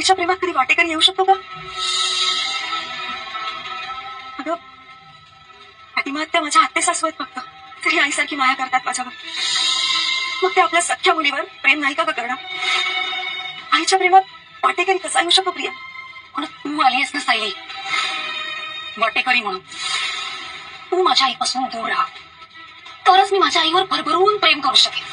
आईच्या प्रेमात कधी वाटेकरी येऊ शकतो का? अगं त्या माझ्या आत्ते सासू आहेत फक्त, तरी आईसारखी माया करतात माझ्यावर. मग ते आपल्या सख्या मुलीवर प्रेम नाही का करणार? आईच्या प्रेमात वाटेकरी कसा येऊ शकतो प्रिया? पण तू आलीस ना सायली वाटेकरी म्हणून. तू माझ्या आईपासून दूर राहा, तरच मी माझ्या आईवर भरभरून प्रेम करू शकेन.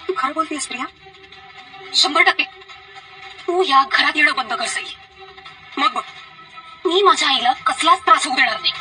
तू खरं बोलतेस प्रिया? 100% तू या घरात येणं बंद कर सायली. मग बघ, मी माझ्या आईला कसलाच त्रास होऊ देणार नाही.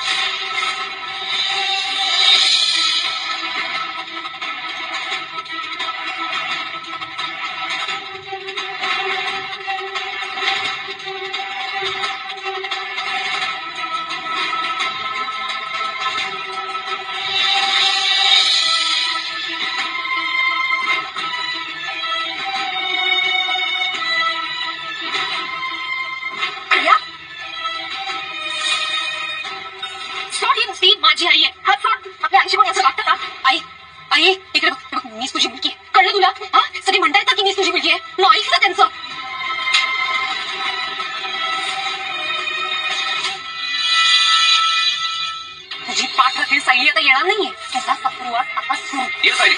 माझी आई आहे. हात सोड. आपल्या आईशी पण असं वाटतं का? आई आई इकडे बघ, मीच तुझी मुलगी आहे. कळलं तुला? हा, सगळे म्हणता येतात की मीच तुझी मुलगी आहे. मग ऐक ना त्यांचं. तुझी पाठ राखेल सायली आता येणार नाहीये. तुझा सत्रुवास आता सुरू. ये सायली,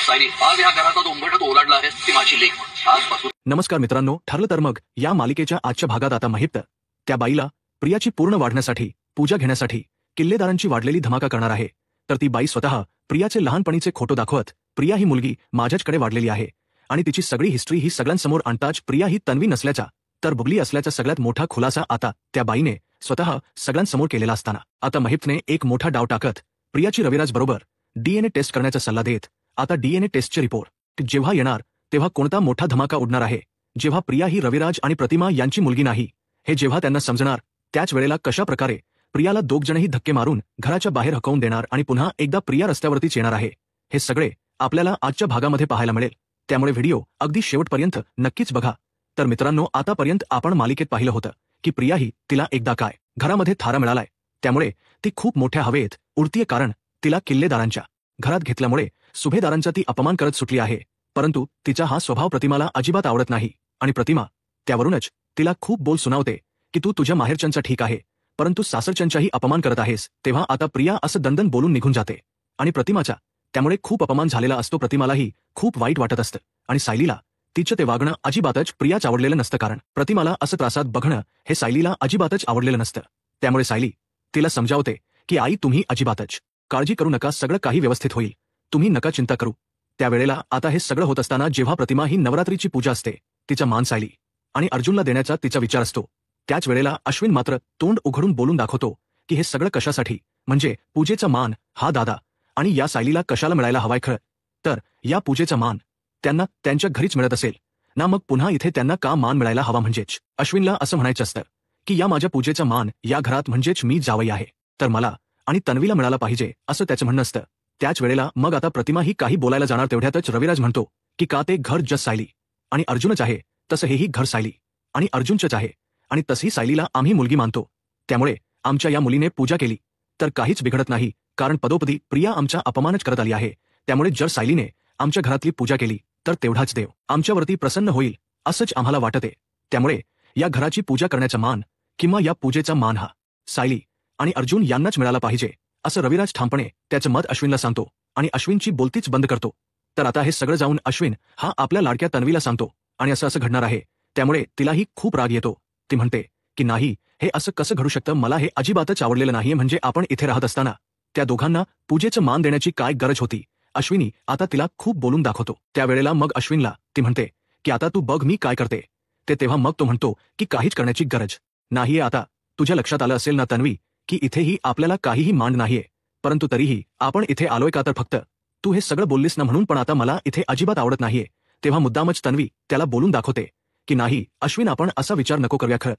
सायली आज ह्या घराचा जो उंबरठा तू ओलांडला आहेस ती माझी लेक आजपासून. नमस्कार मित्रांनो, ठरलं तर मग या मालिकेच्या आजच्या भागात आता महिप्त त्या बाईला प्रियाची पूर्ण वाढण्यासाठी पूजा घेण्यासाठी किल्लेदारांची वाढलेली धमाका करणार आहे. तर ती बाई स्वतः प्रियाचे लहानपणीचे खोटो दाखवत प्रिया ही मुलगी माझ्याचकडे वाढलेली आहे आणि तिची सगळी हिस्ट्री ही सगळ्यांसमोर आणताच प्रिया ही तन्वी नसल्याचा तर बुबली असल्याचा सगळ्यात मोठा खुलासा आता त्या बाईने स्वतः सगळ्यांसमोर केलेला असताना आता महिप्तने एक मोठा डाव टाकत प्रियाची रविराज बरोबर डीएनए टेस्ट करण्याचा सल्ला देत आता डीएनए टेस्टचे रिपोर्ट जेव्हा येणार तेव्हा कोणता मोठा धमाका उडणार आहे. जेव्हा प्रिया ही रविराज आणि प्रतिमा यांची मुलगी नाही हे जेव्हा त्यांना समजणार त्याच वेळेला कशा प्रकारे प्रियाला दोघजणही धक्के मारून घराच्या बाहेर हकवून देणार आणि पुन्हा एकदा प्रिया रस्त्यावरतीच येणार आहे. हे सगळे आपल्याला आजच्या भागामध्ये पाहायला मिळेल. त्यामुळे व्हिडिओ अगदी शेवटपर्यंत नक्कीच बघा. तर मित्रांनो, आतापर्यंत आपण मालिकेत पाहिलं होतं की प्रिया ही तिला एकदा काय घरामध्ये थारा मिळालाय, त्यामुळे ती खूप मोठ्या हवेत उडतीये, कारण तिला किल्लेदारांच्या घरात घेतल्यामुळे सुभेदारांचा ती अपमान करत सुटली आहे. परंतु तिचा हा स्वभाव प्रतिमाला अजिबात आवडत नाही आणि प्रतिमा त्यावरूनच तिला खूप बोल सुनावते की तू तुझ्या माहेरच्यांचा ठीक आहे परंतु सासरच्यांचाही अपमान करत आहेस. तेव्हा आता प्रिया असं दणदण बोलून निघून जाते आणि प्रतिमाचा त्यामुळे खूप अपमान झालेला असतो. प्रतिमालाही खूप वाईट वाटत असतं आणि सायलीला तिचं ते वागणं अजिबातच प्रियाच आवडलेलं नसतं, कारण प्रतिमाला असं त्रासात बघणं हे सायलीला अजिबातच आवडलेलं नसतं. त्यामुळे सायली तिला समजावते की आई, तुम्ही अजिबातच काळजी करू नका, सगळं काही व्यवस्थित होईल, तुम्ही नका चिंता करू. त्यावेळेला आता हे सगळं होत असताना जेव्हा प्रतिमा ही नवरात्रीची पूजा असते, तिचा मान सायली आणि अर्जुनला देण्याचा तिचा विचार असतो, त्याच वेळेला अश्विन मात्र तोंड उघडून बोलून दाखवतो की हे सगळं कशासाठी, म्हणजे पूजेचा मान हा दादा आणि या सायलीला कशाला मिळायला हवाय. खरं तर या पूजेचा मान त्यांना त्यांच्या घरीच मिळत असेल ना, मग पुन्हा इथे त्यांना का मान मिळायला हवा. म्हणजेच अश्विनला असं म्हणायचं असतं की या माझ्या पूजेचा मान या घरात म्हणजेच मी जावई आहे तर मला आणि तन्वीला मिळाला पाहिजे, असं त्याचं म्हणणं असतं. त्याच वेळेला मग आता प्रतिमा ही काही बोलायला जाणार तेवढ्यातच रविराज म्हणतो की का ते घर जस सायली आणि अर्जुनच आहे तसं हेही घर सायली आणि अर्जुनचंच आहे आणि तसही सायलीला आम्ही मुलगी मानतो, त्यामुळे आमच्या या मुलीने पूजा केली तर काहीच बिघडत नाही, कारण पदोपदी प्रिया आमचा अपमानच करत आली आहे. त्यामुळे जर सायलीने आमच्या घरातली पूजा केली तर तेवढाच देव आमच्यावरती प्रसन्न होईल असंच आम्हाला वाटते. त्यामुळे या घराची पूजा करण्याचा मान किंवा या पूजेचा मान हा सायली आणि अर्जुन यांनाच मिळाला पाहिजे, असं रविराज ठामपणे त्याचं मत अश्विनला सांगतो आणि अश्विनची बोलतीच बंद करतो. तर आता हे सगळं जाऊन अश्विन हा आपल्या लाडक्या तन्वीला सांगतो आणि असं घडणार आहे. त्यामुळे तिलाही खूप राग येतो. ती म्हणते की नाही, हे असं कसं घडू शकतं, मला हे अजिबातच आवडलेलं नाहीये. म्हणजे आपण इथे राहत असताना त्या दोघांना पूजेचं मान देण्याची काय गरज होती. अश्विनी आता तिला खूप बोलून दाखवतो. त्यावेळेला मग अश्विनला ती म्हणते की आता तू बघ मी काय करते ते. तेव्हा मग तो म्हणतो की काहीच करण्याची गरज नाहीये. आता तुझ्या लक्षात आलं असेल ना तन्वी की इथेही आपल्याला काहीही मान नाहीये, परंतु तरीही आपण इथे आलोय का तर फक्त तू हे सगळं बोललीस ना म्हणून. पण आता मला इथे अजिबात आवडत नाहीये. तेव्हा मुद्दामच तन्वी त्याला बोलून दाखवते की नाही अश्विन, आपण असा विचार नको करूया. खरं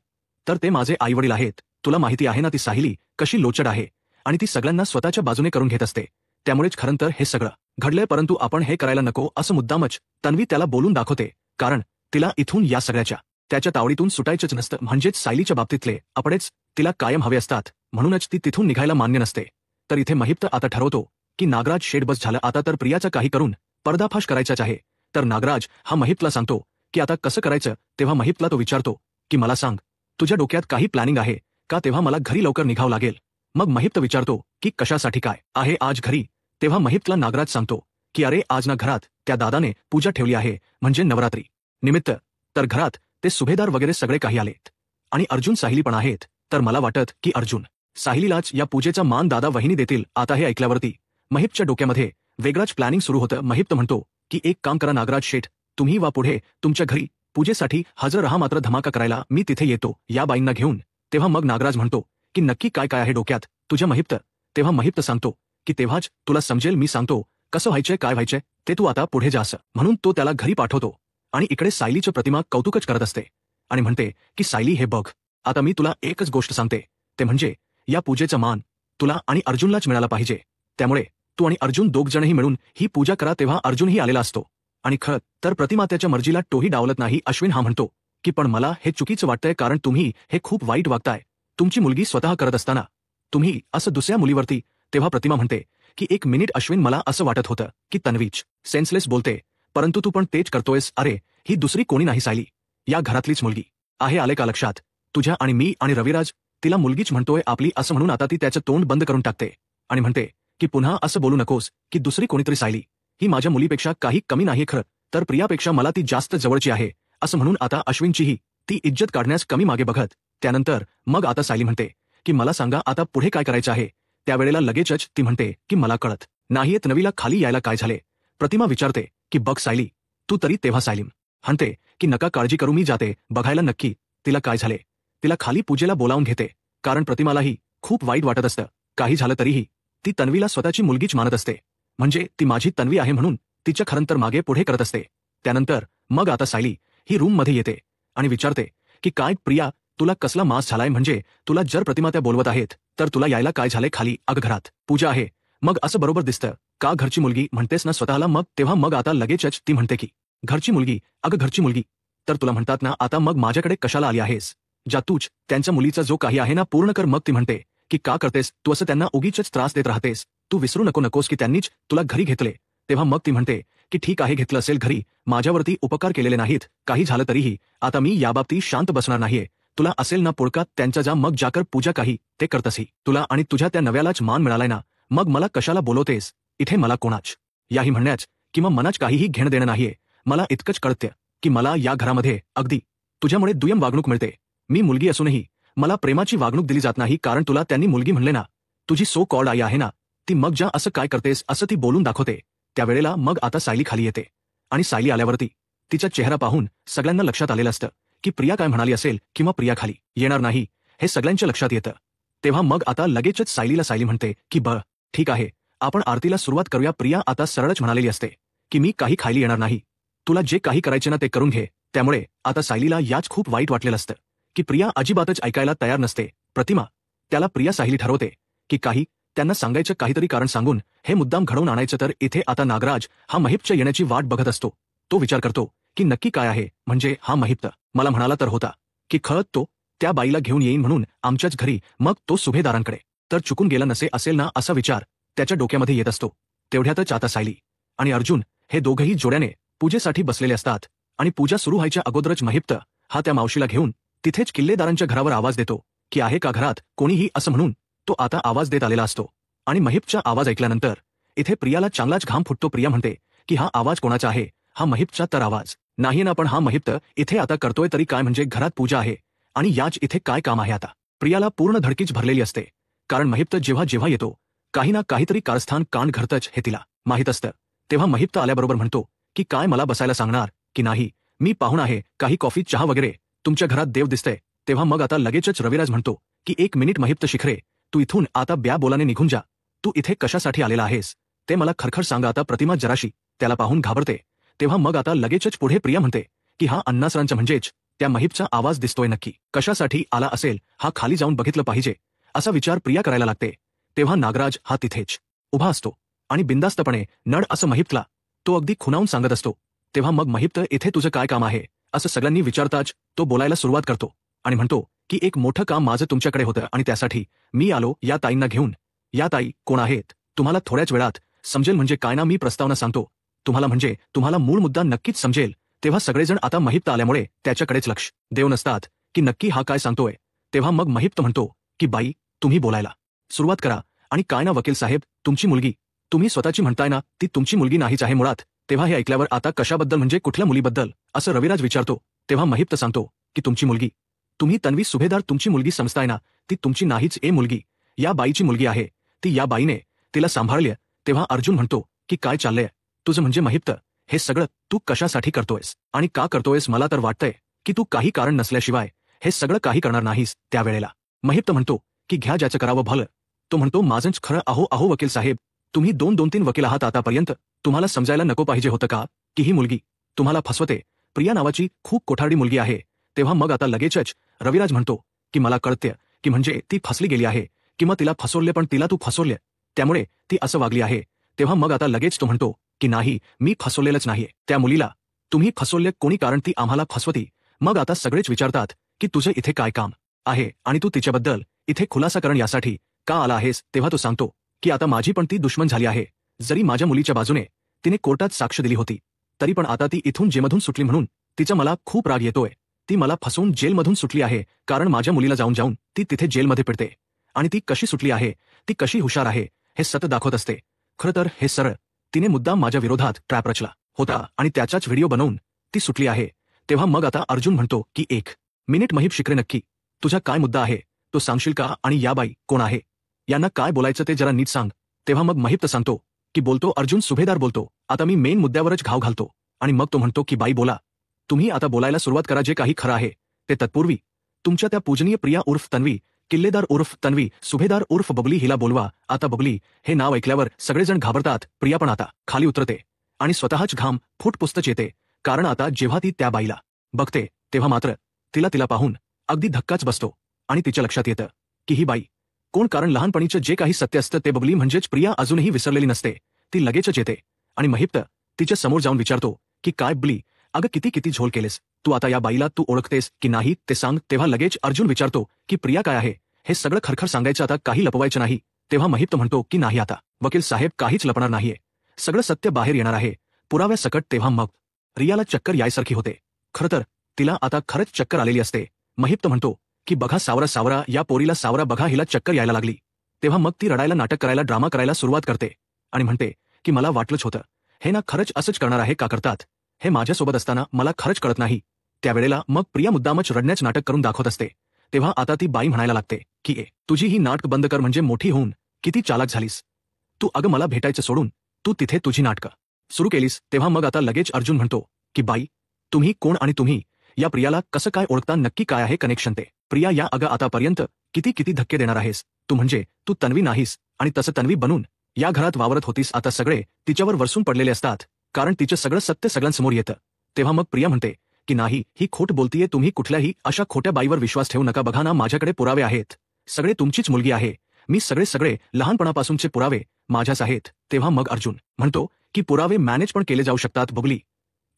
तर ते माझे आईवडील आहेत, तुला माहिती आहे ना ती सायली कशी लोचड आहे आणि ती सगळ्यांना स्वतःच्या बाजूने करून घेत असते. त्यामुळेच खरं तर हे सगळं घडलंय, परंतु आपण हे करायला नको असं मुद्दामच तन्वी त्याला बोलून दाखवते, कारण तिला इथून या सगळ्याच्या त्याच्या तावडीतून सुटायचंच नसतं. म्हणजेच सायलीच्या बाबतीतले आपडेच तिला कायम हवे असतात म्हणूनच ती तिथून निघायला मान्य नसते. तर इथे महिप्त आता ठरवतो की नागराज शेड बस झालं आता तर प्रियाचा काही करून पर्दाफाश करायचाच आहे. तर नागराज हा महिप्तला सांगतो की आता कसं करायचं. तेव्हा महिप्तला तो विचारतो की मला सांग, तुझ्या डोक्यात काही प्लॅनिंग आहे का? तेव्हा मला घरी लवकर निघावं लागेल. मग महिप्त विचारतो की कशासाठी, काय आहे आज घरी? तेव्हा महिप्तला नागराज सांगतो की अरे आज ना घरात त्या दादाने पूजा ठेवली आहे, म्हणजे नवरात्री निमित्त. तर घरात ते सुभेदार वगैरे सगळे काही आलेत आणि अर्जुन साहिली पण आहेत. तर मला वाटत की अर्जुन साहिलीलाच या पूजेचा मान दादा वहिनी देतील. आता हे ऐकल्यावरती महिप्तच्या डोक्यामध्ये वेगळाच प्लॅनिंग सुरू होतं. महिप्त म्हणतो की एक काम करा नागराज शेठ, तुम्ही वा पुढे तुमच्या घरी पूजेसाठी हजर राहा, मात्र धमाका करायला मी तिथे येतो या बाईंना घेऊन. तेव्हा मग नागराज म्हणतो की नक्की काय काय आहे डोक्यात तुझ्या महिप्त? तेव्हा महिप्त सांगतो की तेव्हाच तुला समजेल, मी सांगतो कसं व्हायचंय काय व्हायचंय ते, तू आता पुढे जा असं म्हणून तो त्याला घरी पाठवतो. आणि इकडे सायलीची प्रतिमा कौतुकच करत असते आणि म्हणते की सायली हे बघ, आता मी तुला एकच गोष्ट सांगते, ते म्हणजे या पूजेचा मान तुला आणि अर्जुनलाच मिळाला पाहिजे. त्यामुळे तू आणि अर्जुन दोघजणही मिळून ही पूजा करा. तेव्हा अर्जुनही आलेला असतो आणि खरं तर प्रतिमा त्याच्या मर्जीला टोही डावलत नाही. अश्विन हा म्हणतो की पण मला हे चुकीचं वाटतंय, कारण तुम्ही हे खूप वाईट वागताय. तुमची मुलगी स्वतः करत असताना तुम्ही असं दुसऱ्या मुलीवरती. तेव्हा प्रतिमा म्हणते की एक मिनिट अश्विन, मला असं वाटत होतं की तन्वीच सेन्सलेस बोलते, परंतु तू पण तेच करतोयस. अरे ही दुसरी कोणी नाही, सायली या घरातलीच मुलगी आहे. आले का लक्षात तुझ्या? आणि मी आणि रविराज तिला मुलगीच म्हणतोय आपली असं म्हणून आता ती त्याचं तोंड बंद करून टाकते आणि म्हणते की पुन्हा असं बोलू नकोस की दुसरी कोणीतरी. सायली ही माझ्या मुलीपेक्षा काही कमी नाही, खरं तर प्रियापेक्षा मला ती जास्त जवळची आहे असं म्हणून आता अश्विनचीही ती इज्जत काढण्यास कमी मागे बघत. त्यानंतर मग आता सायली म्हणते की मला सांगा आता पुढे काय करायचं आहे. त्यावेळेला लगेचच ती म्हणते की मला कळत नाहीये तन्वीला खाली यायला काय झाले. प्रतिमा विचारते की बघ सायली तू तरी. तेव्हा सायली म्हणते की नका काळजी करू, मी जाते बघायला नक्की तिला काय झाले. तिला खाली पूजेला बोलावून घेते, कारण प्रतिमालाही खूप वाईट वाटत असतं. काही झालं तरीही ती तन्वीला स्वतःची मुलगीच मानत असते, म्हणजे ती माझी तन्वी आहे म्हणून तिच्या खरंतर मागे पुढे करत असते. त्यानंतर मग आता सायली ही रूम मध्ये येते आणि विचारते की काय प्रिया तुला कसला मास झालाय, म्हणजे तुला जर प्रतिमा त्या बोलवत आहेत तर तुला यायला काय झाले खाली? अगं घरात पूजा आहे, मग असं बरोबर दिसतं का? घरची मुलगी म्हणतेस ना स्वतःला. मग तेव्हा मग आता लगेचच ती म्हणते की घरची मुलगी, अगं घरची मुलगी तर तुला म्हणतात ना, आता मग माझ्याकडे कशाला आली आहेस? जा तूच त्यांच्या मुलीचा जो काही आहे ना पूर्ण कर. मग ती म्हणते की का करतेस तू असं, त्यांना उगीच त्रास देत राहतेस. तू विसरू नकोस की त्यांनीच तुला घरी घेतले. तेव्हा मग ती म्हणते की ठीक आहे घेतलं असेल घरी, माझ्यावरती उपकार केलेले नाहीत, काही झालं तरीही आता मी याबाबतीत शांत बसणार नाहीये. तुला असेल ना पुळकात त्यांच्या, जा मग जाकर पूजा काही ते करतसी. तुला आणि तुझ्या त्या नव्यालाच मान मिळालाय ना, मग मला कशाला बोलवतेस इथे? मला कोणाच याही म्हणण्याच किंवा मनाच काहीही घेणं देणं नाहीये. मला इतकंच कळतं की मला या घरामध्ये अगदी तुझ्यामुळे दुय्यम वागणूक मिळते. मी मुलगी असूनही मला प्रेमाची वागणूक दिली जात नाही, कारण तुला त्यांनी मुलगी म्हणले ना. तुझी सो कॉल्ड आई आहे ना ती, मग ज्या असं काय करतेस असं ती बोलून दाखवते. त्यावेळेला मग आता सायली खाली येते आणि सायली आल्यावरती तिचा चेहरा पाहून सगळ्यांना लक्षात आलेलं असतं की प्रिया काय म्हणाली असेल किंवा प्रिया खाली येणार नाही हे सगळ्यांच्या लक्षात येतं. तेव्हा मग आता लगेचच सायलीला सायली म्हणते की बरं ठीक आहे, आपण आरतीला सुरुवात करूया. प्रिया आता सरळच म्हणालेली असते की मी काही खायला येणार नाही, तुला जे काही करायचे ना ते करून घे. त्यामुळे आता सायलीला याच खूप वाईट वाटलेलं असतं की प्रिया अजिबातच ऐकायला तयार नसते. प्रतिमा त्याला प्रिया सायली ठरवते की काही त्यांना सांगायचं, काहीतरी कारण सांगून हे मुद्दाम घडवून आणायचं. तर इथे आता नागराज हा महिप्तच्या येण्याची वाट बघत असतो. तो विचार करतो की नक्की काय आहे, म्हणजे हा महिप्त मला म्हणाला तर होता की खळत तो त्या बाईला घेऊन येईन म्हणून आमच्याच घरी, मग तो सुभेदारांकडे तर चुकून गेला नसे असेल ना, असा विचार त्याच्या डोक्यामध्ये येत असतो. तेवढ्यातच आता सायली आणि अर्जुन हे दोघंही जोड्याने पूजेसाठी बसलेले असतात आणि पूजा सुरू व्हायच्या अगोदरच महिप्त हा त्या मावशीला घेऊन तिथेच किल्लेदारांच्या घरावर आवाज देतो की आहे का घरात कोणीही, असं म्हणून तो आता आवाज देत आलेला असतो. आणि महिप्तचा आवाज ऐकल्यानंतर इथे प्रियाला चांगलाच घाम फुटतो. प्रिया म्हणते की हा आवाज कोणाचा आहे? हा महिप्तचा तर आवाज नाही ना, पण हा महिप्त इथे आता करतोय तरी काय, म्हणजे घरात पूजा आहे आणि याच इथे काय काम आहे आता? प्रियाला पूर्ण धडकीच भरलेली असते, कारण महिप्त जेव्हा जेव्हा येतो काही ना काहीतरी कारस्थान कांड घडतंच हे तिला माहीत असतं. तेव्हा महिप्त आल्याबरोबर म्हणतो की काय मला बसायला सांगणार की नाही? मी पाहून आहे, काही कॉफी चहा वगैरे तुमच्या घरात देव दिसतंय. तेव्हा मग आता लगेचच रविराज म्हणतो की एक मिनिट महिप्त शिखरे, तू इथून आता ब्या बोलाने निघून जा. तू इथे कशासाठी आलेला आहेस ते मला खरखर सांगा. आता प्रतिमा जराशी त्याला पाहून घाबरते. तेव्हा मग आता लगेचच पुढे प्रिया म्हणते की हा अण्णासरांचा म्हणजेच त्या महिप्तचा आवाज दिसतोय, नक्की कशासाठी आला असेल? हा खाली जाऊन बघितलं पाहिजे असा विचार प्रिया करायला लागते. तेव्हा नागराज हा तिथेच उभा असतो आणि बिंदास्तपणे नड असं महिप्तला तो अगदी खुणावून सांगत असतो. तेव्हा मग महिप्त इथे तुझं काय काम आहे असं सगळ्यांनी विचारताच तो बोलायला सुरुवात करतो आणि म्हणतो की एक मोठं काम माझं तुमच्याकडे होतं आणि त्यासाठी मी आलो या ताईंना घेऊन. या ताई कोण आहेत तुम्हाला थोड्याच वेळात समजेल. म्हणजे काय ना, मी प्रस्तावना सांगतो तुम्हाला, म्हणजे तुम्हाला मूळ मुद्दा नक्कीच समजेल. तेव्हा सगळेजण आता महिप्त आल्यामुळे त्याच्याकडेच लक्ष देऊ नसतात की नक्की हा काय सांगतोय. तेव्हा मग महिप्त म्हणतो की बाई तुम्ही बोलायला सुरुवात करा. आणि काय ना वकील साहेब, तुमची मुलगी तुम्ही स्वतःची म्हणताय ना, ती तुमची मुलगी नाहीच आहे मुळात. तेव्हा हे ऐकल्यावर आता कशाबद्दल, म्हणजे कुठल्या मुलीबद्दल असं रविराज विचारतो. तेव्हा महिप्त सांगतो की तुमची मुलगी, तुम्ही तन्वी सुभेदार तुमची मुलगी समजताय ना, ती तुमची नाहीच ए मुलगी, या बाईची मुलगी आहे. ती या बाईने तिला सांभाळली. तेव्हा अर्जुन म्हणतो की काय चाललंय तुझं, म्हणजे महिप्त हे सगळं तू कशासाठी करतोयस आणि का करतोयस. मला तर वाटतंय की तू काही कारण नसल्याशिवाय हे सगळं काही करणार नाहीस. त्यावेळेला महिप्त म्हणतो की घ्या ज्याचं करावं भलं. तो म्हणतो माझंच खरं. अहो वकील साहेब, तुम्ही 2-3 वकील आहात आतापर्यंत, तुम्हाला समजायला नको पाहिजे होतं का की ही मुलगी तुम्हाला फसवते. प्रिया नावाची खूप कोठारडी मुलगी आहे. तेव्हा मग आता लगेचच रविराज म्हणतो की मला कळते की म्हणजे ती फसली गेली आहे किंवा तिला फसवले, पण तिला तू फसवले त्यामुळे ती असं वागली आहे. तेव्हा मग आता लगेच तो म्हणतो की नाही, मी फसवलेलंच नाहीये त्या मुलीला, तुम्ही फसवले कोणी, कारण ती आम्हाला फसवती. मग आता सगळेच विचारतात की तुझं इथे काय काम आहे आणि तू तिच्याबद्दल इथे खुलासा करण यासाठी का आला आहेस. तेव्हा तो सांगतो की आता माझी पण ती दुश्मन झाली आहे. जरी माझ्या मुलीच्या बाजूने तिने कोर्टात साक्ष दिली होती तरी पण आता ती इथून जेलमधून सुटली म्हणून तिचा मला खूप राग येतोय. ती मला फसवून जेलमधून सुटली आहे, कारण माझ्या मुलीला जाऊन जाऊन ती तिथे जेलमध्ये पिडते. आणि ती कशी सुटली आहे, ती कशी हुशार आहे हे सतत दाखवत असते. खरं तर हे सरळ तिने मुद्दाम माझ्या विरोधात ट्रॅप रचला होता आणि त्याचाच व्हिडिओ बनवून ती सुटली आहे. तेव्हा मग आता अर्जुन म्हणतो की 1 मिनिट महिप शिकरे, नक्की तुझा काय मुद्दा आहे तो सांगशील का, आणि या बाई कोण आहे, यांना काय बोलायचं ते जरा नीट सांग. तेव्हा मग महिप्त सांगतो की बोलतो अर्जुन सुभेदार बोलतो. आता मी मेन मुद्द्यावरच घाव घालतो आणि मग तो म्हणतो की बाई बोला, तुम्ही आता बोलायला सुरुवात करा. जे काही खरं आहे ते तत्पूर्वी तुमच्या त्या पूजनीय प्रिया उर्फ तन्वी, किल्लेदार उर्फ तन्वी, सुभेदार उर्फ बबली हिला बोलवा. आता बबली हे नाव ऐकल्यावर सगळेजण घाबरतात. प्रिया पण आता खाली उतरते आणि स्वतःच घाम फुटपुस्तच येते, कारण आता जेव्हा ती त्या बाईला बघते तेव्हा मात्र तिला पाहून अगदी धक्काच बसतो आणि तिच्या लक्षात येतं की ही बाई कोण, कारण लहानपणीचं जे काही सत्य असतं ते बबली म्हणजेच प्रिया अजूनही विसरलेली नसते. ती लगेचच येते आणि महिप्त तिच्या समोर जाऊन विचारतो की काय बबली, अगं किती झोल केलेस तू, आता या बाईला तू ओळखतेस की नाही ते सांग. तेव्हा लगेच अर्जुन विचारतो की प्रिया काय आहे हे सगळं खरखर सांगायचं, आता काही लपवायचं नाही. तेव्हा महिप्त म्हणतो की नाही आता वकील साहेब काहीच लपणार नाहीये, सगळं सत्य बाहेर येणार आहे पुराव्यासकट. तेव्हा मग रियाला चक्कर यायसारखी होते. खरं तर तिला आता खरंच चक्कर आलेली असते. महिप्त म्हणतो की बघा सावरा या पोरीला सावरा, बघा हिला चक्कर यायला लागली. तेव्हा मग ती रडायला, नाटक करायला, ड्रामा करायला सुरुवात करते आणि म्हणते की मला वाटलंच होतं, हे ना खरंच असंच करणार आहे का करतात, हे माझ्यासोबत असताना मला खरंच कळत नाही. त्यावेळेला मग प्रिया मुद्दामच रडण्याच नाटक करून दाखवत असते. तेव्हा आता ती बाई म्हणायला लागते की तुझी ही नाटक बंद कर, म्हणजे मोठी होऊन किती चालाक झालीस तू, अगं मला भेटायचं सोडून तू तिथे तुझी नाटकं सुरू केलीस. तेव्हा मग आता लगेच अर्जुन म्हणतो की बाई तुम्ही कोण आणि तुम्ही या प्रियाला कसं काय ओळखता, नक्की काय आहे कनेक्शन ते. प्रिया या अगं आतापर्यंत किती धक्के देणार आहेस तू, म्हणजे तू तन्वी नाहीस आणि तसं तन्वी बनून या घरात वावरत होतीस. आता सगळे तिच्यावर वरसून पडलेले असतात, कारण तिचं सगळं सत्य सगळ्यांसमोर येतं. तेव्हा मग प्रिया म्हणते की नाही, ही खोट बोलतीये, तुम्ही कुठल्याही अशा खोट्या बाईवर विश्वास ठेवू नका. बघा ना, माझ्याकडे पुरावे आहेत, सगळे तुमचीच मुलगी आहे, मी सगळे लहानपणापासूनचे पुरावे माझ्याच आहेत. तेव्हा मग अर्जुन म्हणतो की पुरावे मॅनेज पण केले जाऊ शकतात बबली.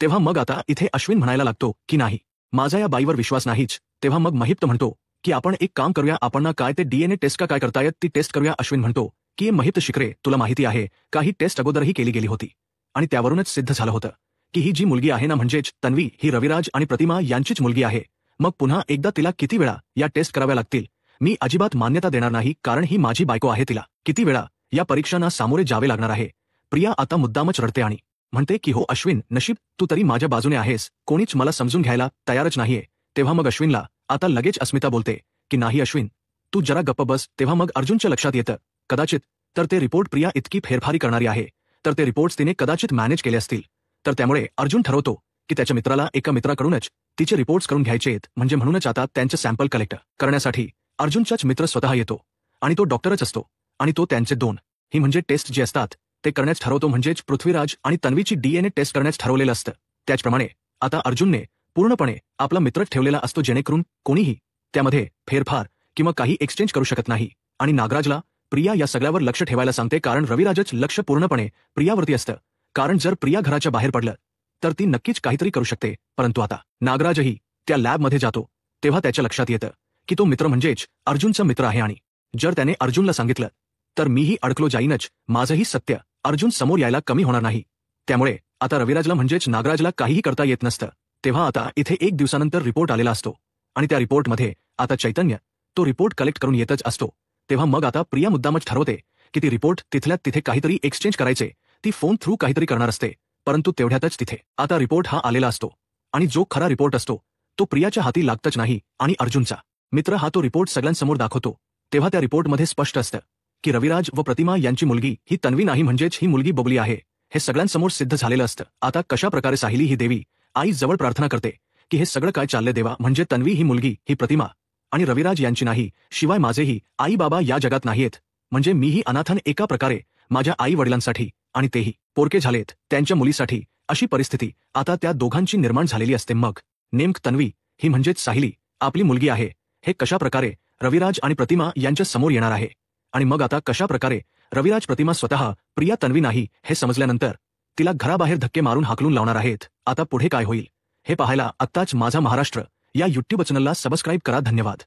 तेव्हा मग आता इथे अश्विन म्हणायला लागतो की नाही, माझा या बाईवर विश्वास नाहीच. तेव्हा मग महिप्त म्हणतो की आपण एक काम करूया, आपण ना काय ते DNA टेस्ट का काय करतायत ती टेस्ट करूया. अश्विन म्हणतो की महिप्त शिकरे, तुला माहिती आहे का ही टेस्ट अगोदरही केली गेली होती आणि त्यावरूनच सिद्ध झालं होतं की ही जी मुलगी आहे ना, म्हणजेच तन्वी, ही रविराज आणि प्रतिमा यांचीच मुलगी आहे. मग पुन्हा एकदा तिला किती वेळा या टेस्ट कराव्या लागतील, मी अजिबात मान्यता देणार नाही, कारण ही माझी बायको आहे, तिला किती वेळा या परीक्षांना सामोरे जावे लागणार आहे. प्रिया आता मुद्दामच रडते आणि म्हणते की हो अश्विन, नशीब तू तरी माझ्या बाजूने आहेस, कोणीच मला समजून घ्यायला तयारच नाहीये. तेव्हा मग अश्विनला आता लगेच अस्मिता बोलते की नाही अश्विन, तू जरा गप्प बस. तेव्हा मग अर्जुनच्या लक्षात येतं कदाचित तर ते रिपोर्ट प्रिया इतकी फेरफारी करणारी आहे, तर ते रिपोर्ट्स तिने कदाचित मॅनेज केले असतील. तर त्यामुळे अर्जुन ठरवतो की त्याच्या मित्राला एका मित्राकडूनच तिचे रिपोर्ट्स करून घ्यायचेत, म्हणजे म्हणूनच आता त्यांचे सॅम्पल कलेक्ट करण्यासाठी अर्जुनचाच मित्र स्वतः येतो आणि तो डॉक्टरच असतो आणि तो त्यांचे 2 ही म्हणजे टेस्ट जे असतात ते करण्यास ठरवतो, म्हणजेच पृथ्वीराज आणि तन्वीची DNA टेस्ट करण्यास ठरवलेलं असतं. त्याचप्रमाणे आता अर्जुनने पूर्णपणे आपला मित्रच ठेवलेला असतो, जेणेकरून कोणीही त्यामध्ये फेरफार किंवा काही एक्सचेंज करू शकत नाही. आणि नागराजला प्रिया या सगळ्यावर लक्ष ठेवायला सांगते, कारण रविराजच लक्ष पूर्णपणे प्रियावरती असतं, कारण जर प्रिया घराच्या बाहेर पडलं तर ती नक्कीच काहीतरी करू शकते. परंतु आता नागराजही त्या लॅबमध्ये जातो तेव्हा त्याच्या लक्षात येतं की तो मित्र म्हणजेच अर्जुनचा मित्र आहे आणि जर त्याने अर्जुनला सांगितलं तर मीही अडकलो जाईनच. माझंही सत्य अर्जुन समोर यायला कमी होणार नाही. त्यामुळे आता रविराजला म्हणजेच नागराजला काहीही करता येत नसतं. तेव्हा आता इथे 1 दिवसानंतर रिपोर्ट आलेला असतो आणि त्या रिपोर्टमध्ये आता चैतन्य तो रिपोर्ट कलेक्ट करून येतच असतो. तेव्हा मग आता प्रिया मुद्दामच ठरवते की ती रिपोर्ट तिथल्या तिथे काहीतरी एक्सचेंज करायचे. ती फोन थ्रू काहीतरी करणार असते. परंतु तेवढ्यातच तिथे आता रिपोर्ट हा आलेला असतो आणि जो खरा रिपोर्ट असतो तो प्रियाच्या हाती लागतच नाही आणि अर्जुनचा मित्र हा तो रिपोर्ट सगळ्यांसमोर दाखवतो. तेव्हा त्या रिपोर्टमध्ये स्पष्ट असतं की रविराज व प्रतिमा यांची मुलगी ही तन्वी नाही म्हणजेच ही मुलगी बबली आहे. हे सगळ्यांसमोर सिद्ध झालेलं असतं. आता कशा प्रकारे साहिली ही देवी आई जवळ प्रार्थना करते की हे सगळं काय चाललंय देवा, म्हणजे तन्वी ही मुलगी ही प्रतिमा आणि रविराज यांची नाही. शिवाय माझेही आई बाबा या जगात नाहीयेत. म्हणजे मीही अनाथन एका प्रकारे माझ्या आई वडिलांसाठी आणि तेही पोरके झालेत त्यांच्या मुलीसाठी. अशी परिस्थिती आता त्या दोघांची निर्माण झालेली असते. मग नेमक तन्वी ही म्हणजेच साहिली आपली मुलगी आहे हे कशा प्रकारे रविराज आणि प्रतिमा यांच्या समोर येणार आहे आणि मग आता कशा प्रकारे रविराज प्रतिमा स्वतः प्रिया तन्वी नाही हे समजल्यानंतर तिला घराबाहेर धक्के मारून हाकलून लावणार आहेत. आता पुढे काय होईल हे पाहायला आत्ताच माझा महाराष्ट्र या YouTube चॅनलला सबस्क्राईब करा. धन्यवाद.